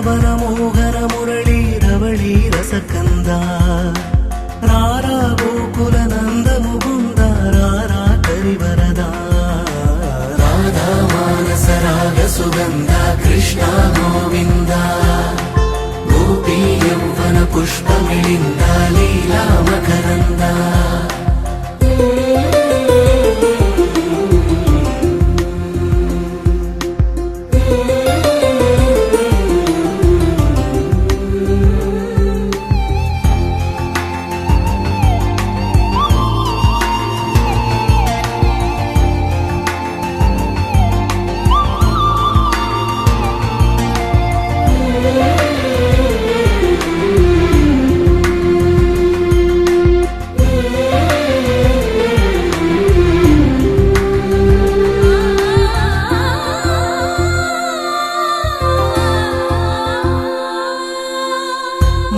బృందావనమోహర మురళీ రవళీ రసకంద రారా గోకుల నంద ముకుంద రారా కరివరదా రాధా మానస రాగ సుగంధ కృష్ణ గోవింద గోపీ యౌవన పుష్పమిళింద లీలా మకరంద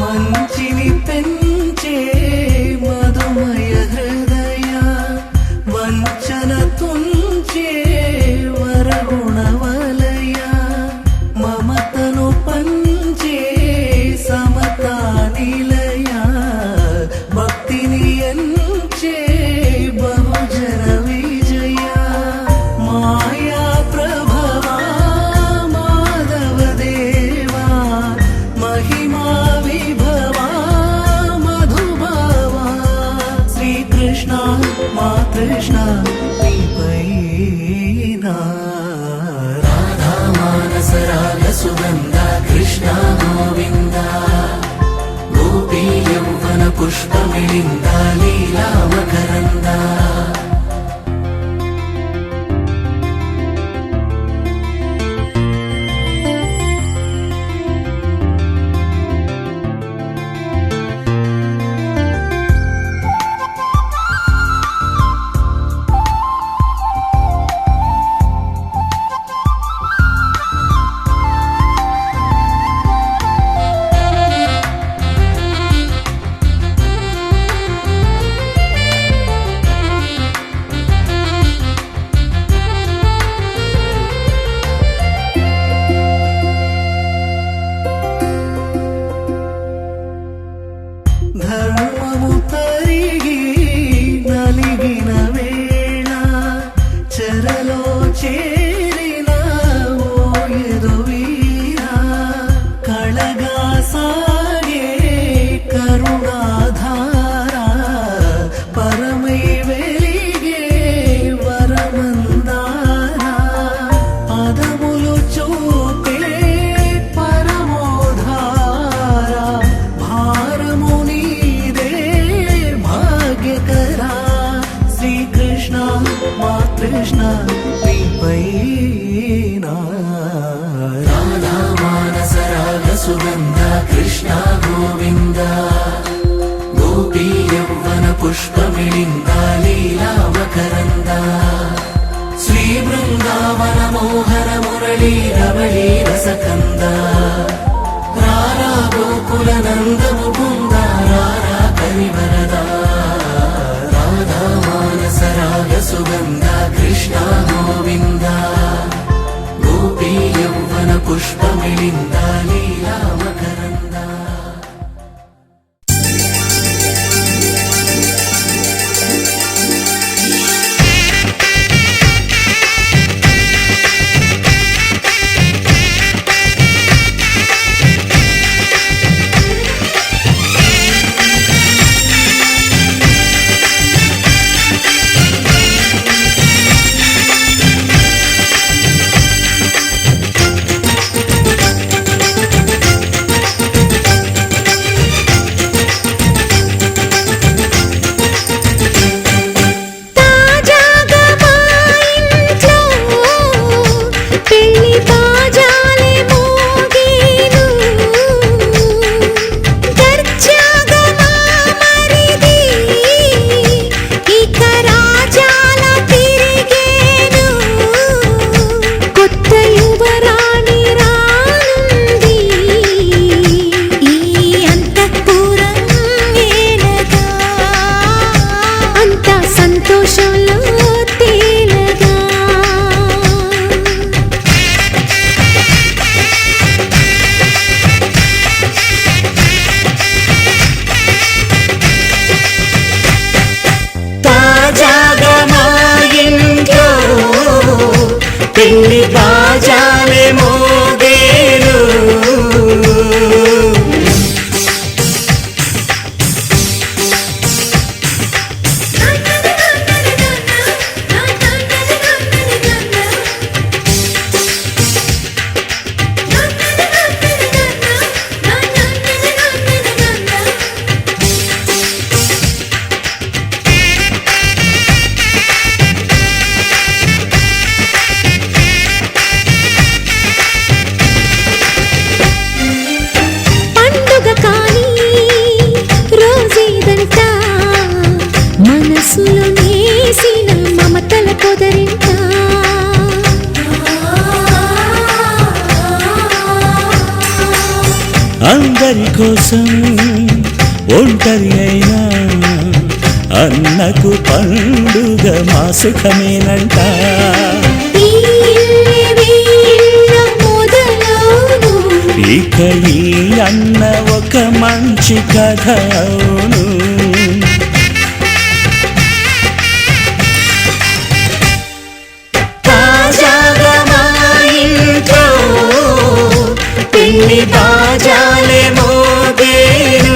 మంచిని పెంచే మధుమయ హృదయ వంచన తుంచే వరగుణవలయ మమతను పంచే సమతా నిలయ భక్తిని ఎంచే బహుజన విజయ మాయా ప్రభవా మాధవ దేవా మహిమా కృష్ణ నీపైనా రాధా మానస రాగ సుగంధ కృష్ణ గోవింద గోపీ యౌవన పుష్పమిళింద లీలా మకరంద ధర్మము తరిగి నలిగిన వేళ చెరలో చేరిన ఓయదు వీర కళగా సాగే కరుణాధార పరమై వెలిగే వరమందార పదములు చూపే పరమోధార కృష్ణ నీపైనా రాధా మానస రాగ సుగంధ కృష్ణ గోవింద గోపీ యౌవన పుష్పమిళింద లీలా మకరంద శ్రీ బృందావన మోహర మురళీ రవళీ రసకంద రారా గోకుల నంద ముకుంద రారా కరివరదా రాధా మానస రాగ సుగంధ కృష్ణ గోవింద గోపీ యౌవన పుష్పమిళింద లీలా మకరంద పెళ్లి బాజాలే మోగేను మనసులో నేసిన మమతల పొదరింట అందరి కోసం ఒంటరి అయినా అన్నకు పండుగ మా సుఖమేనంట ఇక ఈ అన్న ఒక మంచి కథ అవును పెళ్లి బాజాలే మోగేను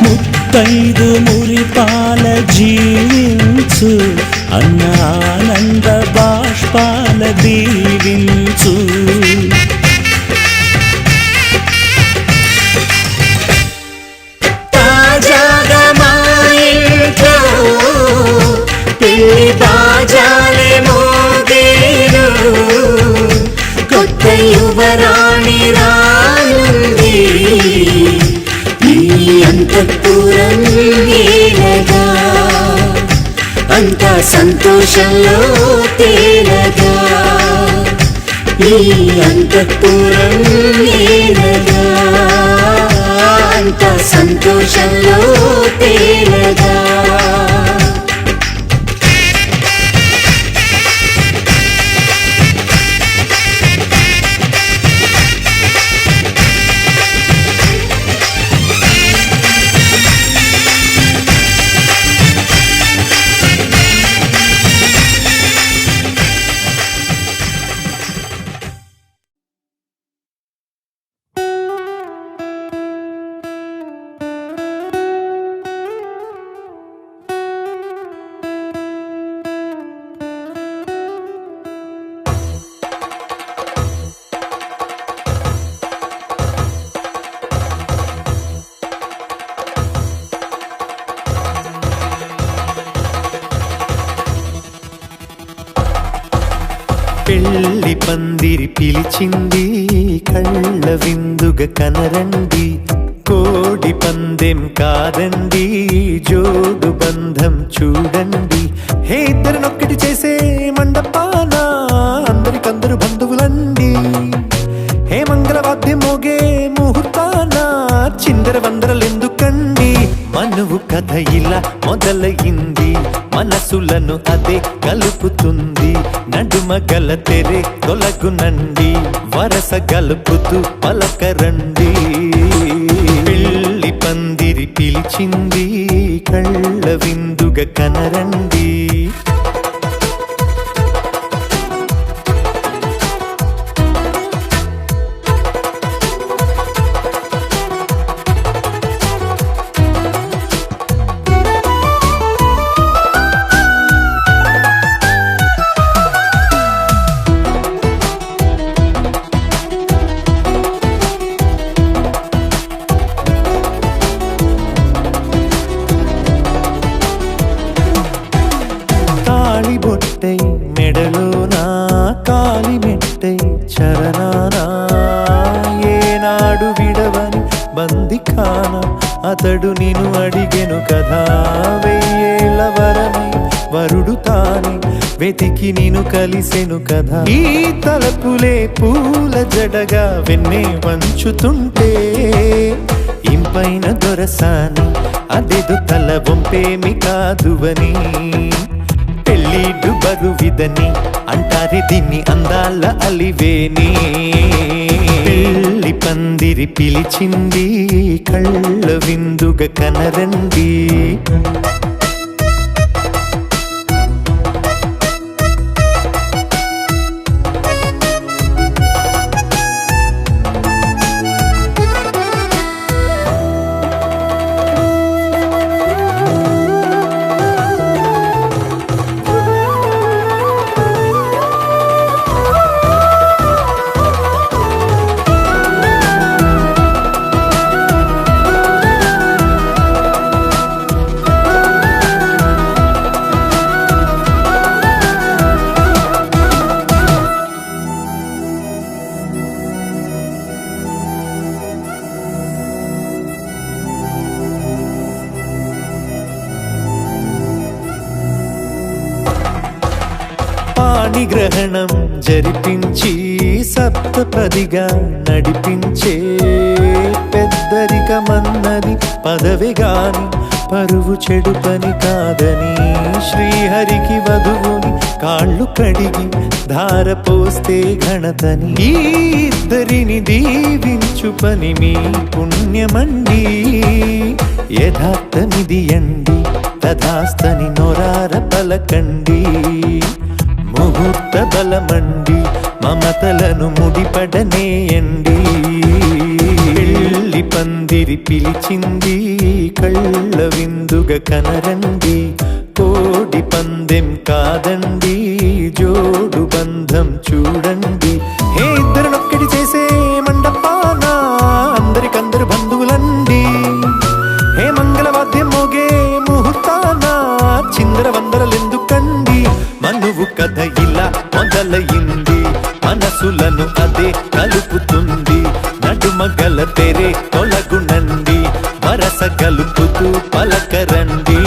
ముత్తైదు మురిపాల జీవించు అన్న ఆనంద బాష్పాల దీవించు తాజాగా మా ఇంట్లో పెళ్లి బాజాలే మోగేను కొత్త యువరాణి రానుంది అంతఃపురం ఏలగా అంతా సంతోషంలో తేలగా ఈ అంతఃపురం ఏలగా అంతా సంతోషంలో తేలగా పెళ్లి పందిరి పిలిచింది కళ్ళ విందుగా కనరండి కోడి పందెం కాదండి జోడు బంధం చూడండి హే ఇద్దరినొక్కటి చేసే మండపాన అందరికందరు బంధువులండి హే మంగళవాద్యం మోగే ముహూర్తాన చిందర వందరలెందుకండి మనువు కథ ఇలా మొదలయింది మనసులను అదే కలుపుతుంది నడుమ గల తెరే తొలగునండి వరస గలుపుతూ పలకరండి పెళ్లి పందిరి పిలిచింది కళ్ళ విందుగా కనరండి బొట్టై మెడలో నా కాలి మెట్టై చరణానా ఏనాడు విడవని బందిఖాన అతడు నిన్ను అడిగెను కదా వెయ్యేళ్ళ వరమై వరుడు తానే వెతికి నిన్ను కలిసెను కదా ఈ తలపులే పూల జడగా వెన్నే వంచుతుంటే ఇంపైన దొరసాని అదేదో తల వంపేమి కాదువని పెళ్ళిడు బరువిదని అంటారే దీన్ని అందాల అలివేని పెళ్ళి పందిరి పిలిచింది కళ్ళ విందుగా కనరండి పాణిగ్రహణం జరిపించి సప్తపదిగా నడిపించే పెద్దరికమన్నది పదవి గాని పరువు చెడు పని కాదని శ్రీహరికి వధువుని కాళ్ళు కడిగి ధార పోస్తే ఘనతని ఈ ఇద్దరిని దీవించు పని మీ పుణ్యమండి యథార్థమిది అండి తథాస్తని నొరార పలకండి ముహూర్త బలమండి మమతలను ముడిపడనేయండి పెళ్ళి పందిరి పిలిచింది కళ్ళ విందుగా కనరండి కోడి పందెం కాదండి జోడు బంధం చూడండి హే ఇద్దరినొక్కటి చేసే మండపాన అందరికందరు బంధువులండి హే మంగళవాద్యం మోగే ముహూర్తాన చిందర వందరలెందుకండి మనువు కథ ఇలా మొదలయింది మనసులను అదే కలుపుతుంది నడుమగల తెరే తొలగునండి వరస కలుపుతూ పలకరండి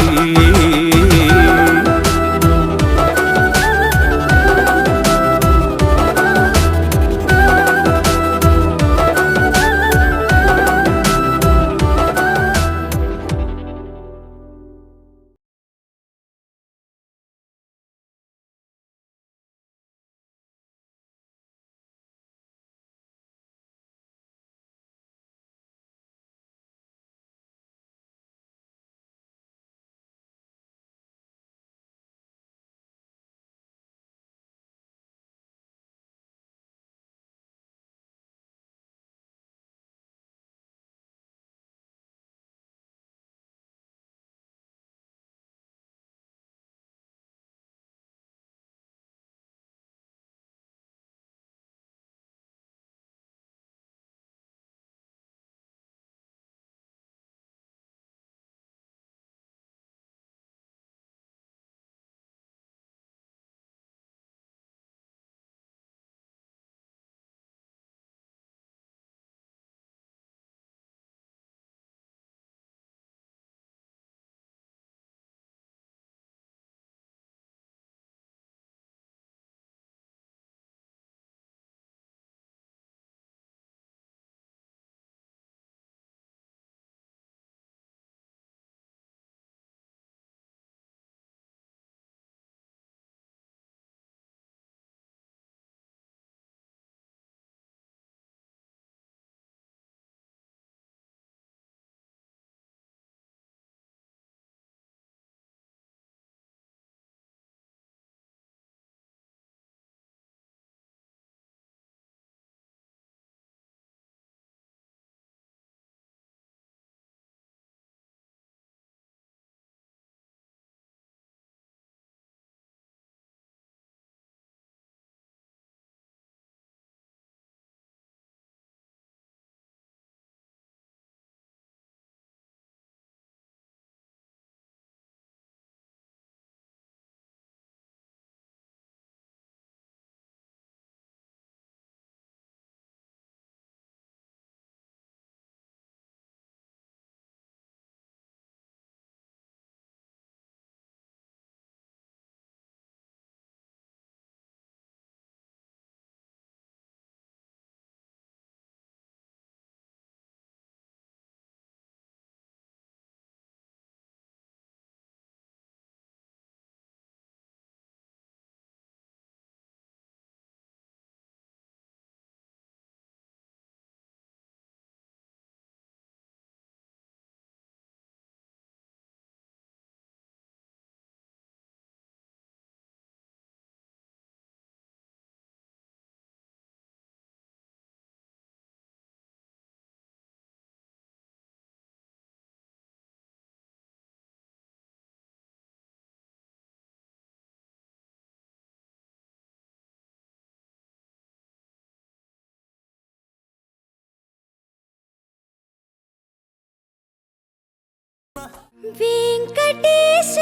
వెంకటేశ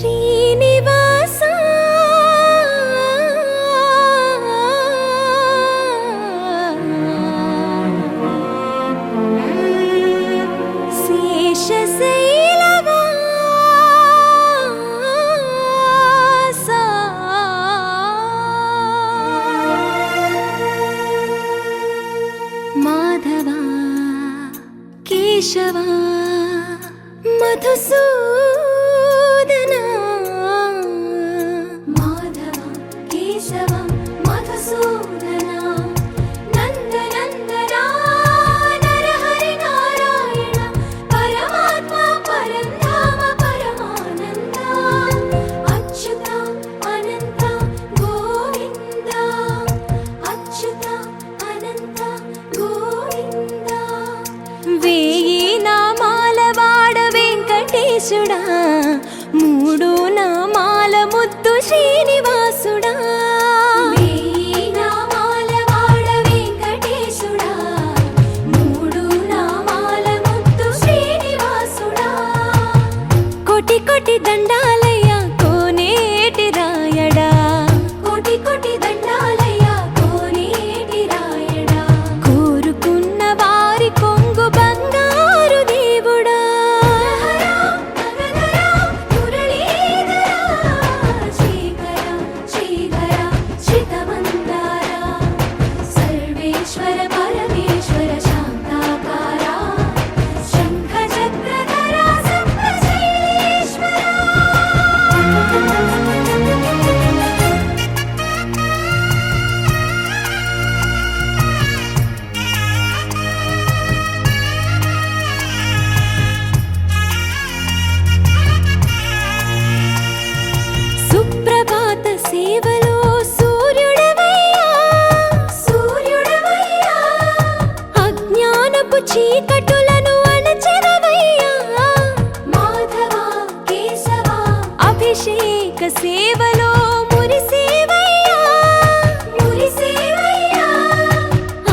శ్రీనివాస మాధవ కేశవ మధుసూదన మాధవ కేశవ మధుసూదన నందనందన నరహరి నారాయణ పరమాత్మ పరంధామ పరమానంద అచ్యుత అనంత గోవింద అచ్యుత అనంత గోవింద వేయి నామాల వాడ వెంకటేశుడా మూడు నామాల ముద్దు శ్రీనివాసుడా వేయి నామాల వాడ వెంకటేశుడా మూడు నామాల ముద్దు శ్రీనివాసుడా కోటి కోటి దండాలయ్య కోనేటి రాయడా కోటి కోటి దండాలయ్య కోనేటి రాయడా కోరుకున్న వారి కొంగు బంగారు దేవుడా సర్వేశ్వర పరమేశ్వర శాంతాకార శంఖ చక్రధర సప్తశైలేశ్వర సుప్రభాత సేవలో సూర్యుడవయ్యా సూర్యుడవయ్యా అజ్ఞానపు చీకటులను అణచెదవయ్యా మాధవ కేశవ అభిషేక సేవలో మురిసేవయ్యా మురిసేవయ్యా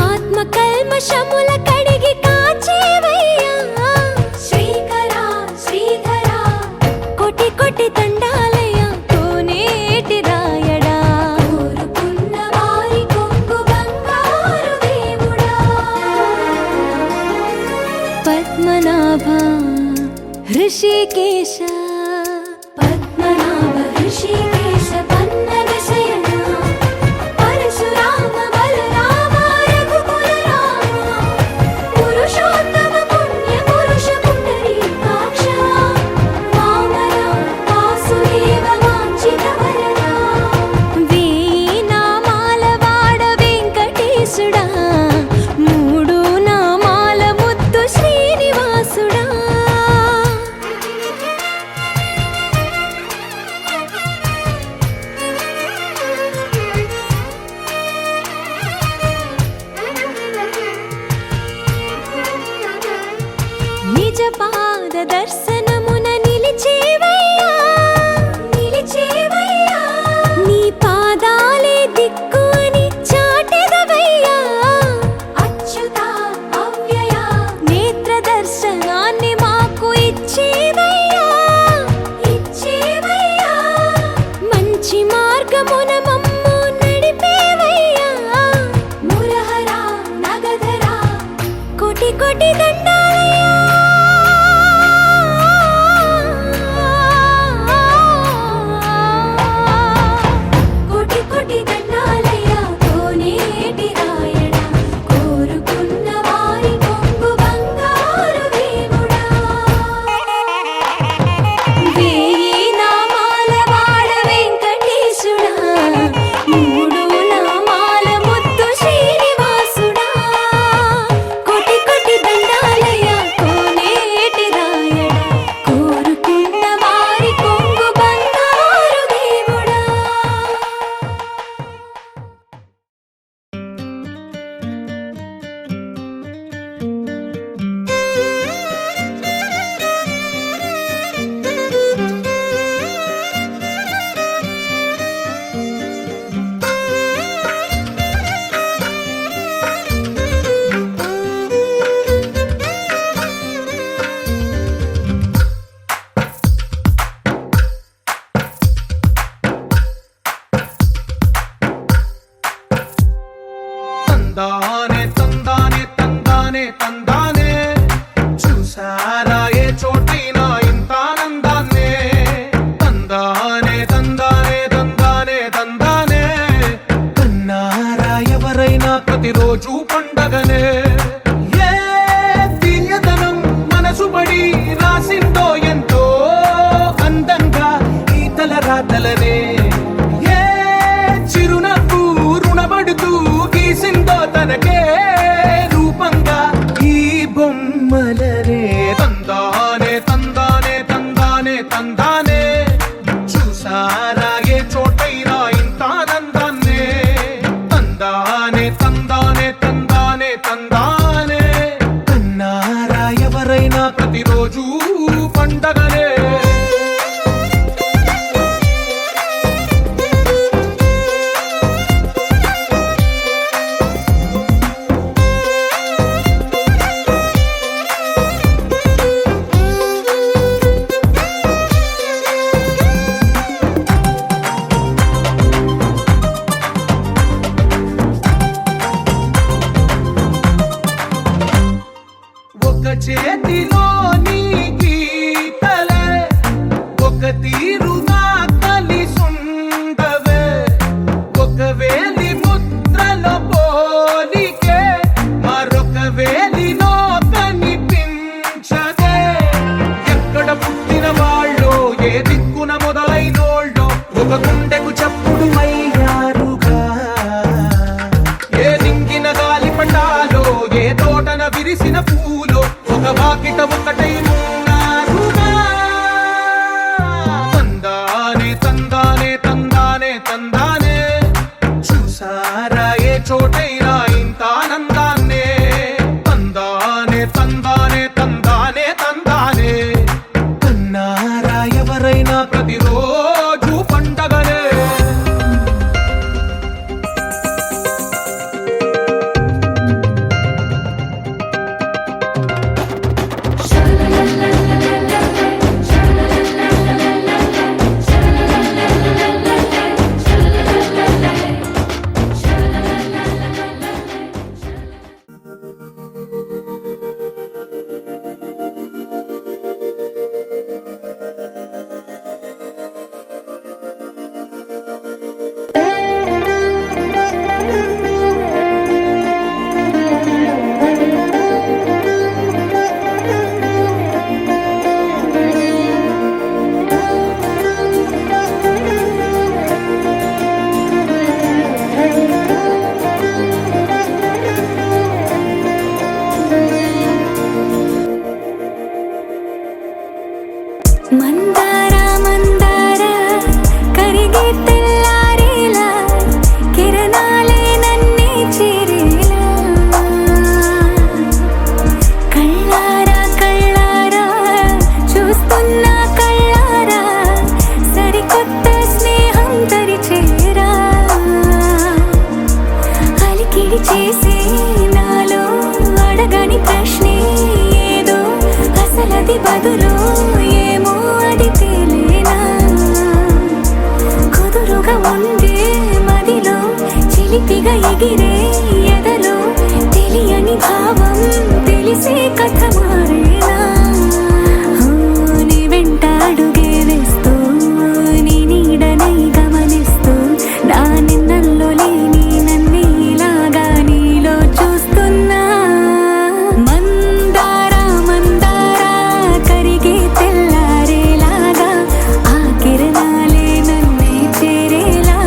ఆత్మ కల్మషముల కడిగి కాచేవయ్యా శ్రీకర శ్రీధర కోటి కోటి దండాలయ కోనేటి రాయడా కోరుకున్న వారి కొంగు బంగారు దేవుడా పద్మనాభ హృషికేశ పద్మనాభ హృషికేశ పన్నగ శయన పరశురామ బలరామ రఘుకుల రామ పురుషోత్తమ పుణ్య పురుష పుండరీకాక్ష వామన వాసుదేవ వాంఛిత వరద వేయి నామాల వాడ వెంకటేశుడా మూడు నామాల ముద్దు శ్రీనివాసుడా నిజ పాద దర్శనమున నిలిచేవయ్యా నిలిచేవయ్యా నీ పాదాలే దిక్కు అని చాటెదవయ్యా అచ్యుత అవ్యయ నేత్ర దర్శనాన్ని మాకు ఇచ్చేవయ్యా ఇచ్చేవయ్యా మంచి మార్గమున మమ్ము నడిపేవయ్యా మురహర నగధర కోటి కోటి దండాలయ్యా తందానే తందానే తందానే తందానే చూసారా ఏ చోటైనా ఇంత ఆనందాన్నే తందానే తందానే తందానే తందానే కన్నారా ఎవరైనా ప్రతిరోజు పండగనే ఏ తీయదనం మనసు పడి రాసిందో ఎంతో అందంగా ఈ తలరాతలనే ఏ చిరునవ్వు రుణపడుతూ గీసిందో తనకే రూపంగా ఈ బొమ్మలనే తందానే తందానే తందానే తందానే చూసారా ఏ చోటైనా ఇంత ఆనందాన్నే తందానే తందానే తందానే తందానే కన్నారా ఎవరైనా ప్రతిరోజు పండగనే ఒక చేతిలో నీ గీతలే ఒక తీరుగా కలిసుండవే ఒక వేలి ముద్రల పోలికే మరొక వేలిలో కనిపించదే ఎక్కడ పుట్టిన వాళ్ళో ఏ దిక్కున మొదలైనోళ్ళో ఒక గుండెకు చప్పుడు అయ్యారుగా ఏ దింగిన గాలి పటాలో ఏ తోటన విరిసిన పూలో ఒక వాకిట ఒకటై ఉన్నారుగా తందానే తందానే తందానే తందానే చూసారా ఏ చోటైనా ఇంత ఆనందాన్నే తందానే తందానే తందానే తందానే కన్నారా ఎవరైనా ప్రతిరోజు పండగనే మందార మందార కరిగే తెల్లారేలా కిరణాలే నన్నే చేరేలా కళ్ళారా కళ్ళారా చూస్తున్నా కళ్ళారా సరికొత్త స్నేహం తరిచేరా అలికిడి చేసే నాలో అడగని ప్రశ్నే ఏదో అసలది బదులు ఏమో అది తేలేనా కుదురుగా ఉండే మదిలో చిలిపిగా ఎగిరే ఎదలో తెలియని భావం తెలిసే కథ మారేనా నీ వెంట అడుగే వేస్తూ నీ నీడనై గమనిస్తూ నా నిన్నల్లో లేని నన్నే ఇలాగా నీలో చూస్తున్నా మందార మందార కరిగే తెల్లారేలాగా ఆ కిరణాలే నన్నే చేరేలా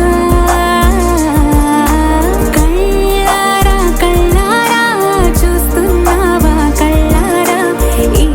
కళ్ళారా కళ్ళారా చూస్తున్నావా కళ్ళారా ఈ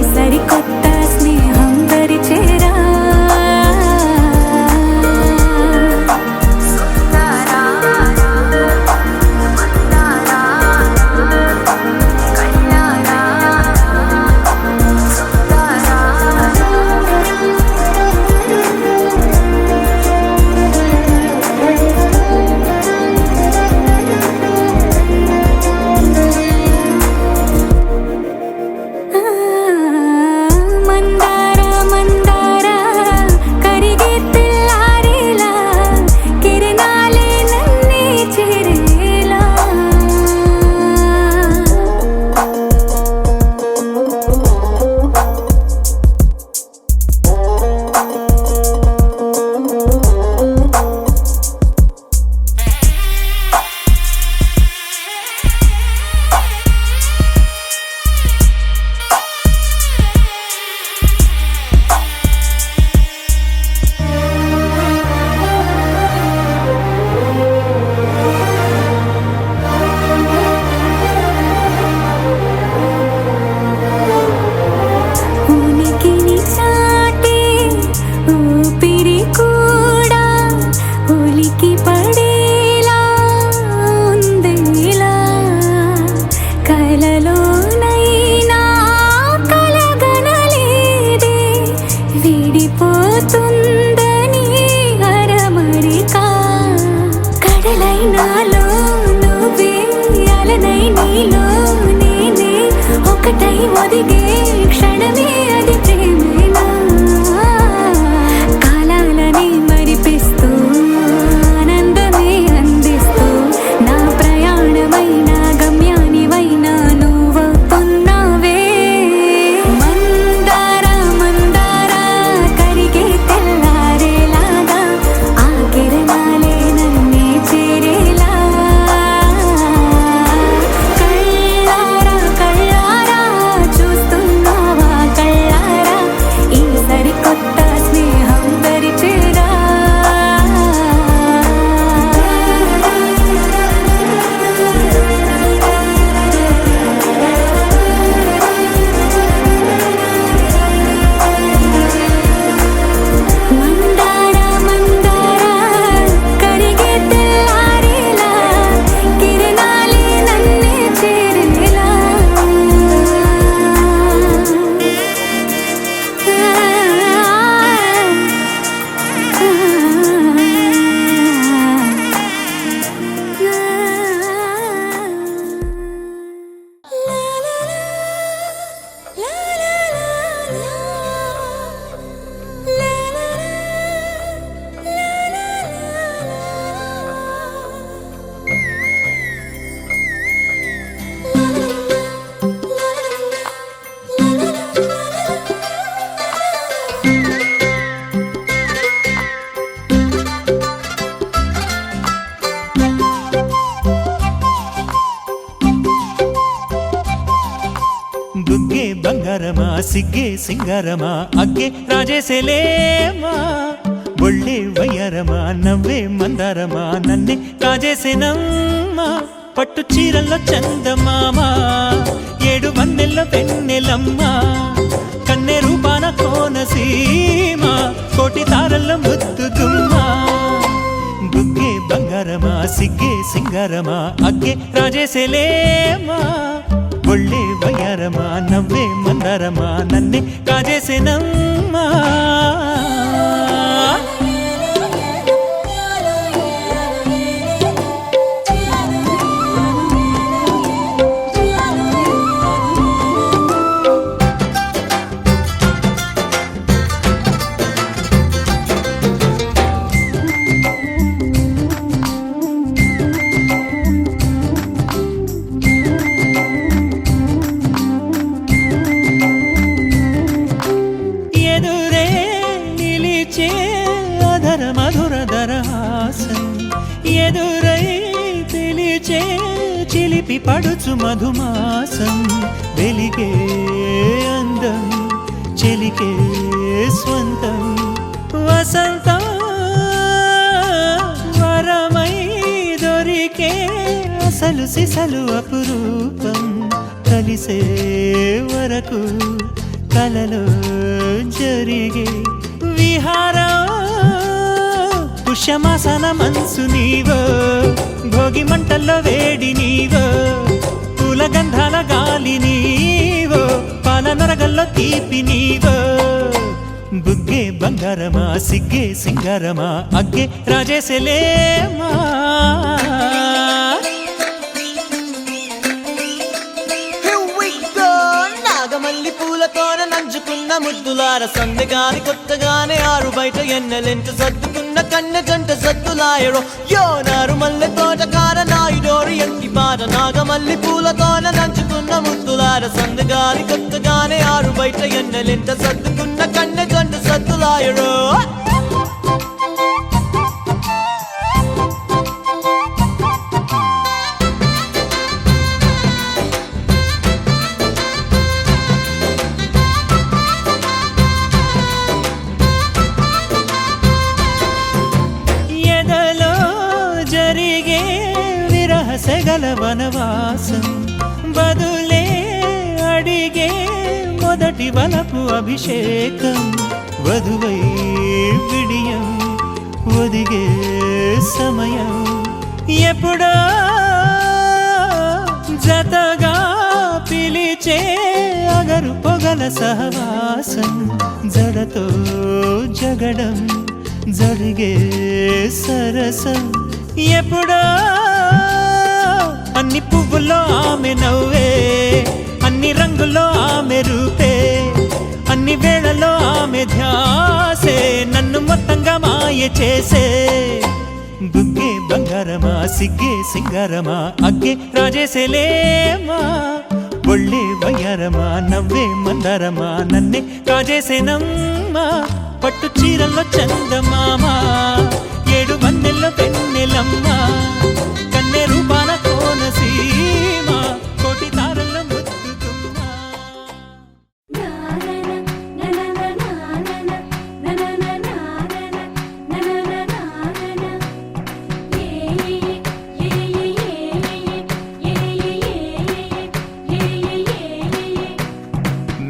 బంగారమా సిగ్గే సింగారమా అగ్గే రాజేసేలేమా ఒళ్ళే వయ్యారమా నవ్వే మందారమా నన్నే కాజేసేనమ్మా పట్టు చీరల్లో చందమామా 7 వన్నెల్లో వెన్నెలమ్మా కన్నె రూపాన కోనసీమ కోటి తారల్లో ముద్దుగుమ్మా బుగ్గే బంగారమా సిగ్గే సింగారమా అగ్గే రాజేసేలేమా ఒళ్ళే వయ్యారమా నవ్వే మందారమా నన్నే కాజేసేనమ్మా ఎదురే నిలిచే అధర మధుర దరహాసం ఎదురై పిలిచే చిలిపి పడుచు మధుమాసం వెలిగే అందం చెలికే స్వంతం వసంతం వరమై దొరికే అసలు సిసలు అపురూపం కలిసే వరకు కలలో జరిగే విహారం పుష్యమాసన మనసు నీవో భోగి మంటల్లో వేడి నీవో పూల గంధాల గాలి నీవో పాల నరగల్లో తీపి నీవో బుగ్గే బంగారమా సిగ్గే సింగారమా అగ్గే రాజేసేలేమా నాగమల్లి పూలతోన నంచుకున్న ముద్దులార సందగాని కొత్తగానే ఆరు బయట ఎన్నెలెంట సర్దుకున్న కన్నె జంట సద్దులాయరో యో నారు మల్లె తోటకార నాయుడోరి ఎంకి పాట నాగమల్లి పూలతోన నంచుకున్న ముద్దులార సందగాని కొత్తగానే ఆరు బయట ఎన్నెలెంట సర్దుకున్న కన్నె జంట సద్దులాయరో సెగల వనవాసం బదులే అడిగే మొదటి వలపు అభిషేకం వధువై విడియం ఒదిగే సమయం ఎప్పుడో జతగా పిలిచే అగరు పొగల సహవాసం జడతో జగడం జరిగే సరసం ఎప్పుడో అన్ని పువ్వుల్లో ఆమె నవ్వే అన్ని రంగుల్లో ఆమె రూపే అన్ని వేళల్లో ఆమె ధ్యాసే నన్ను మొత్తంగా మాయ చేసే బుగ్గే బంగారమా సిగ్గే సింగారమా అగ్గే రాజేసేలేమా ఒళ్ళే వయ్యారమా నవ్వే మందారమా నన్నే కాజేసేనమ్మా పట్టు చీరల్లో చందమామా 7 వన్నెల్లో వెన్నెలమ్మా కన్నె రూపాన కోనసీమ కోటి తారల్లో ముద్దుగుమ్మా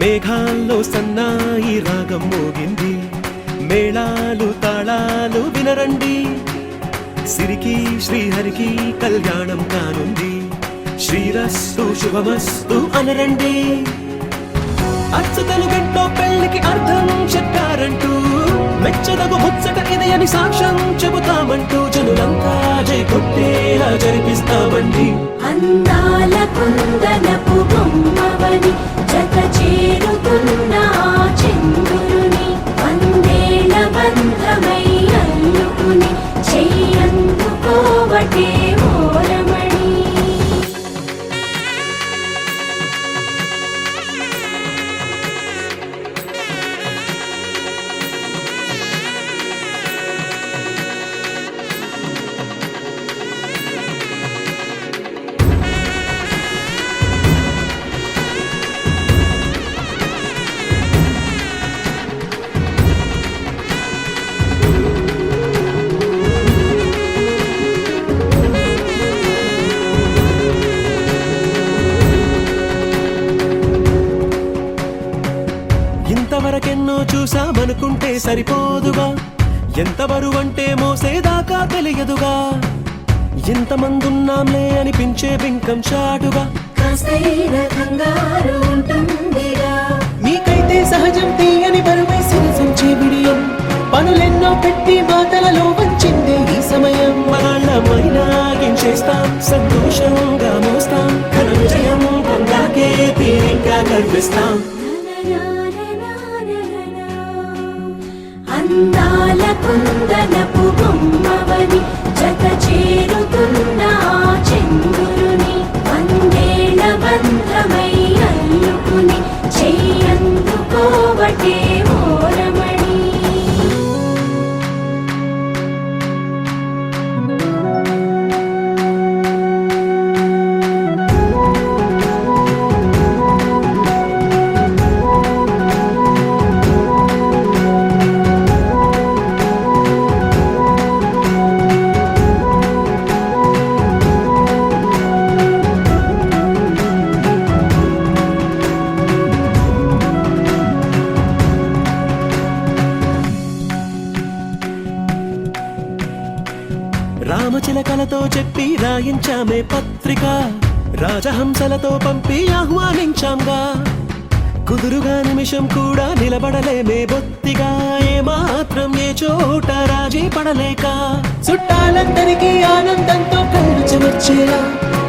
మేఘాల్లో సన్నాయి రాగం మోగింది మేళాలు తాళాలు వినరండి సిరికి శ్రీహరికి కళ్యాణం కానుంది శ్రీరస్తు శుభమస్తు అనరండి అచ్చతలు గంటో పెళ్లికి అర్థం చెప్పారంటూ మెచ్చదగు ముచ్చట ఇది అని సాక్ష్యం చెబుతామంటూ జనులంతా జై కొట్టేలా జరిపిస్తామండి అందాల కుందనపు బొమ్మవని జత చేరుతున్న ఆ చంద్రుని వందేల బంధమై అల్లుకుని చెయ్యందుకోవటే ఓరమణి అనుకుంటే సరిపోదుగా ఎంత బరువంటే మోసేదాకా తెలియదుగా ఎంతమందున్నాంలే అనిపించే బింకం చాటుగా కాస్తైన కంగారు ఉంటుందిగా మీకైతే సహజం తీయని బరువై సిరసించే బిడియం పనులెన్నో పెట్టి మాటలలో వంచిందే ఈ సమయం మనాళ్ళమైనా చేస్తాం సంతోషంగా మోస్తాం ఘన విజయం పొందాకే తీరిగ్గా కనిపిస్తాం అందాల కుందనపు బొమ్మవని జత చేరుతున్న ఆ చంద్రుని వందేళ్ల బంధమై అల్లుకుని చెయ్యందుకోవటే ఓరమణి రామచిలకలతో చెప్పి రాయించామే పత్రిక రాజహంసలతో పంపి ఆహ్వానించాంగా కుదురుగా నిమిషం కూడా నిలబడలేమే బొత్తిగా ఏమాత్రం ఏ చోట రాజీ పడలేక చుట్టాలందరికీ ఆనందంతో కళ్ళు చెమర్చేలా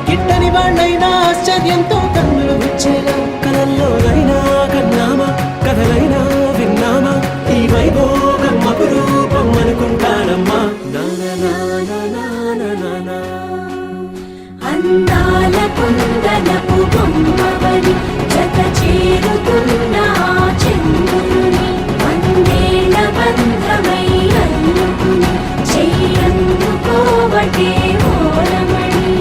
గిట్టని వాళ్ళైనా ఆశ్చర్యంతో కన్నులు వచ్చేలా కలల్లోనైనా కన్నామా కథలైనా విన్నామా ఈ వైభోగం అపురూపం అనుకుంటానమ్మా అందాల కుందనపు బొమ్మవని జత చేరుతున్న ఆ చంద్రుని వందేళ్ల బంధమై అల్లుకుని చెయ్యందుకోవటే ఓరమణి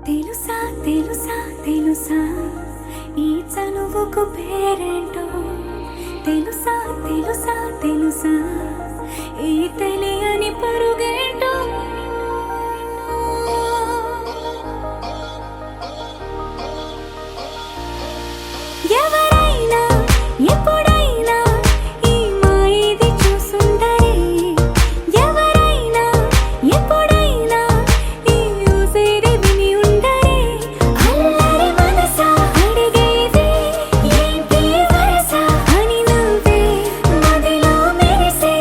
తెలుసా తెలుసా తెలుసా ఈ చనువుకు పేరేంటో తెలుసా తెలుసా తెలుసా ఈ తెలియని పరుగేంటో ఎవరైనా ఎప్పుడైనా ఈ మాయది చూసుండరే ఎవరైనా ఎప్పుడైనా ఈ ఊసేది విని ఉండరే అల్లరి మనసా అడిగేది ఏంటి వరస అని నువ్వే మదిలో మెరిసే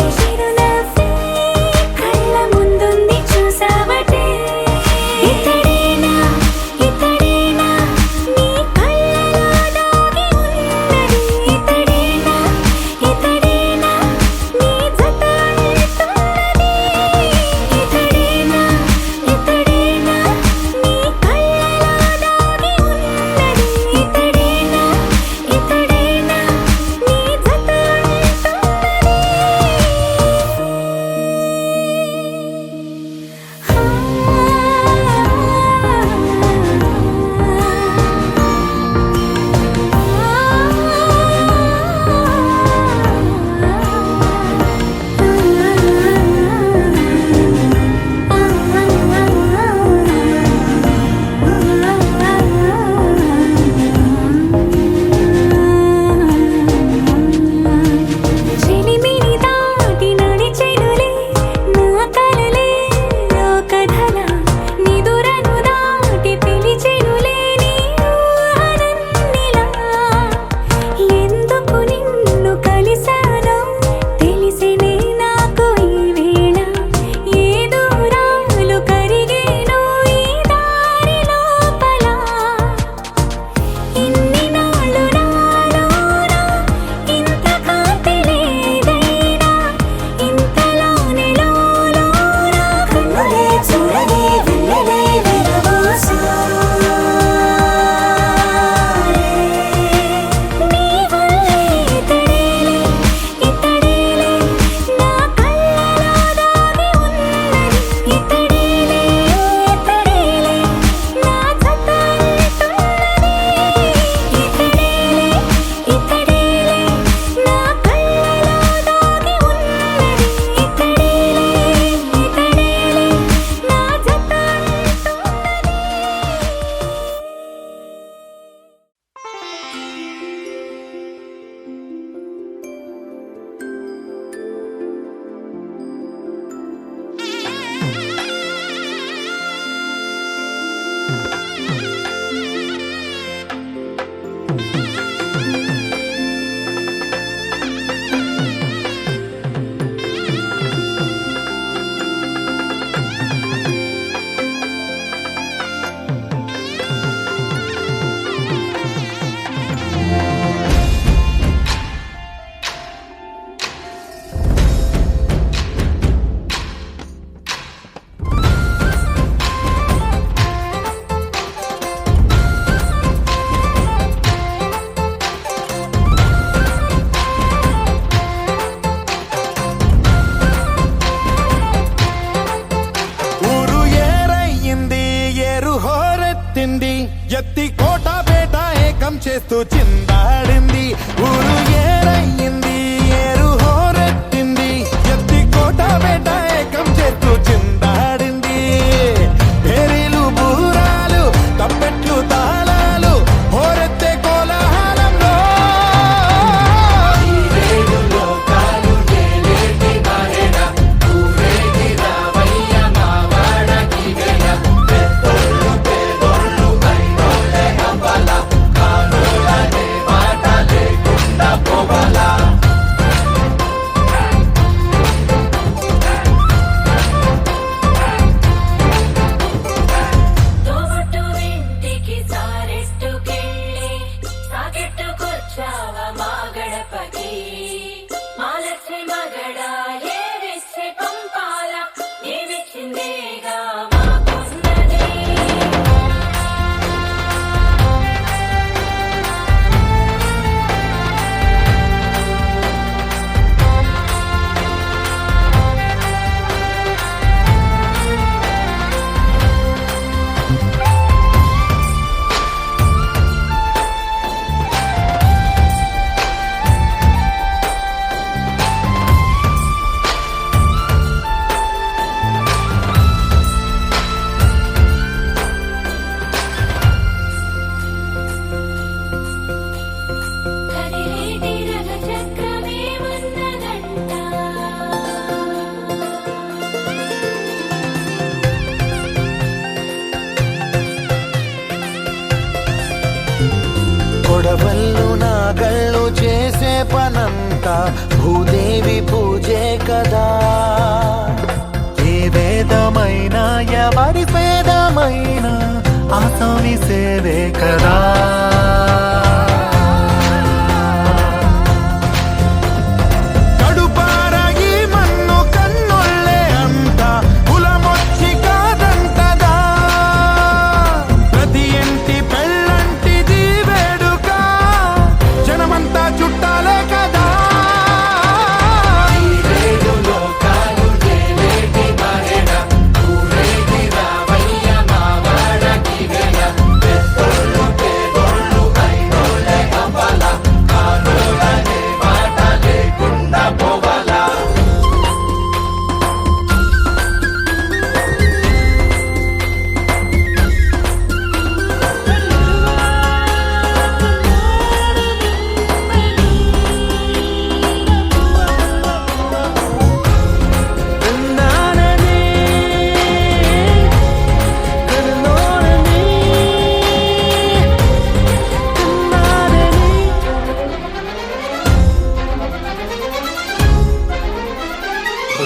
ఏకం చేస్తూ చిందాడింది ఊరు ఏరయ్యింది ఏరు హోరెత్తింది ఎత్తి కోట బేట ఏకం చేస్తూ చిందాడింది పేరీలు బూరాలు తప్పెట్లు తాళాలు హోరెత్తే కోలాహలంలో తోబుట్టు ఇంటికి సారెట్టుకెళ్ళి సాకెట్టుకొచ్చావ మా గడపకి మాలచ్చి మగడా ఏరిచ్చి పంపాల నీవిచ్చిందేగా మాకున్నది కదిలేటి రథ చక్రమేమన్నదంట కొడవళ్ళు నాగళ్ళు చేసే పనంతా భూదేవి పూజే కదా ఏ వేదమైనా ఎవరి పేదమైనా ఆసామి సేవే కదా కడుపార ఈ మన్ను కన్నుళ్ళే అంతా కులమొచ్చి కాదంటదా ప్రతి ఇంటి పెళ్ళంటిది వేడుక జనమంతా చుట్టాలే కదా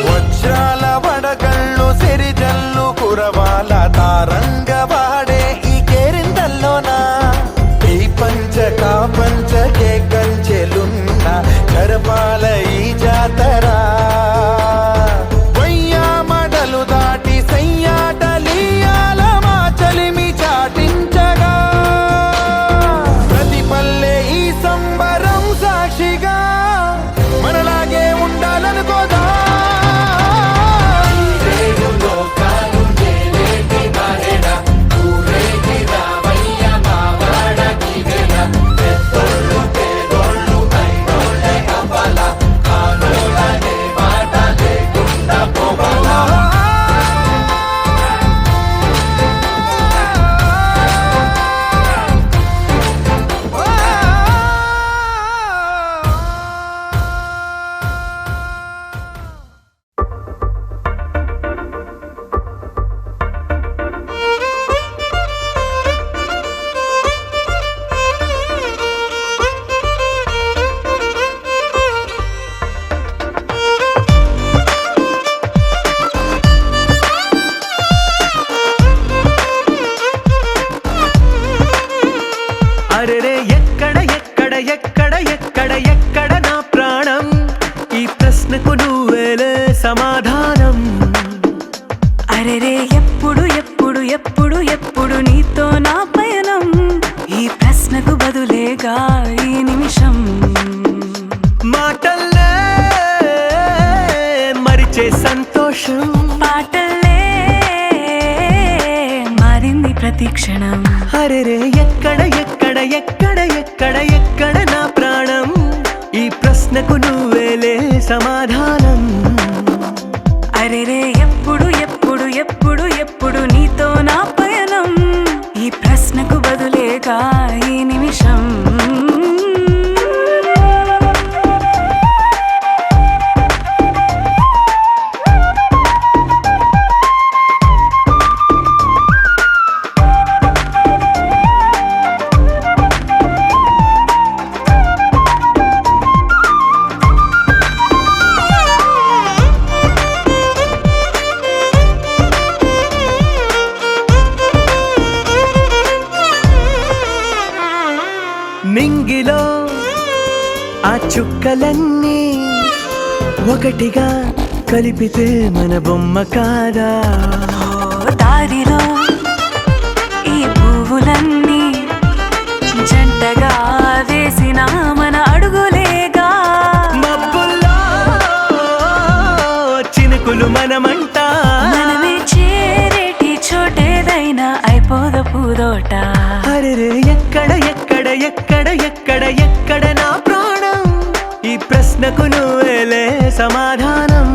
వజ్రాల వడగళ్ళు సిరిజల్లు కురవాల తారంగ వాడే ఈ కేరిందల్లోనా ఈ పంచకా పంచకే కంచెలున్న కరపాల ఈ జాతరా వయ్యా మడలు దాటి సయ్యాటలీయాల మా చలిమి చాటించగా ప్రతి పల్లె ఈ సంబరం సాక్షిగా మనలాగే ఉండాలనుకోదా అరెరే ఎక్కడ ఎక్కడ ఎక్కడ ఎక్కడ ఎక్కడ నా ప్రాణం ఈ ప్రశ్నకు నువ్వేలే సమాధానం అరెరే ఎప్పుడు ఎప్పుడు ఎప్పుడు ఎప్పుడు నీతో నా పయనం ఈ ప్రశ్నకు బదులేగా ఈ నిమిషం మాటల్లే మరిచే సంతోషం పాటల్లే మారింది ప్రతి క్షణం అరెరే ఎక్కడ ఎక్కడ ఎక్కడ ఎక్కడ నా ప్రాణం ఈ ప్రశ్నకు నువ్వేలే సమాధానం అరెరే ఎప్పుడు ఎప్పుడు ఎప్పుడు ఎప్పుడు నీతో నా పయనం ఈ ప్రశ్నకు బదులేగా ఈ నిమిషం మింగిలో ఆ చుక్కలన్నీ ఒకటిగా కలిపితే మన బొమ్మ కాదా దారిలో ఈ పువ్వులన్నీ జంటగా వేసిన మన అడుగులేగా మబ్బుల్లో చినుకులు మనమంట మనమే చేరేటి చోటేదైనా అయిపోద పూదోట అరెరే ఎక్కడ నా ప్రాణం ఈ ప్రశ్నకు నువ్వేలే సమాధానం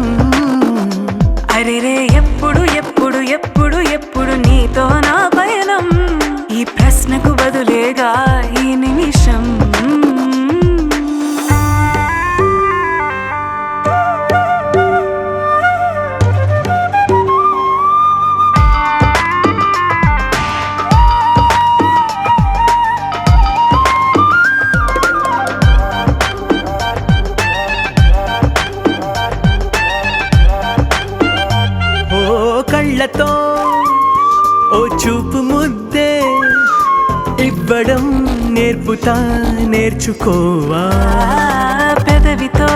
అరెరే ఎప్పుడు ఎప్పుడు ఎప్పుడు ఎప్పుడు నీతో నా పయనం ఈ ప్రశ్నకు బదులేగా ఈ నిమిషం కళ్ళతో ఓ చూపు ముద్దే ఇవ్వడం నేర్పుతా నేర్చుకోవా పెదవితో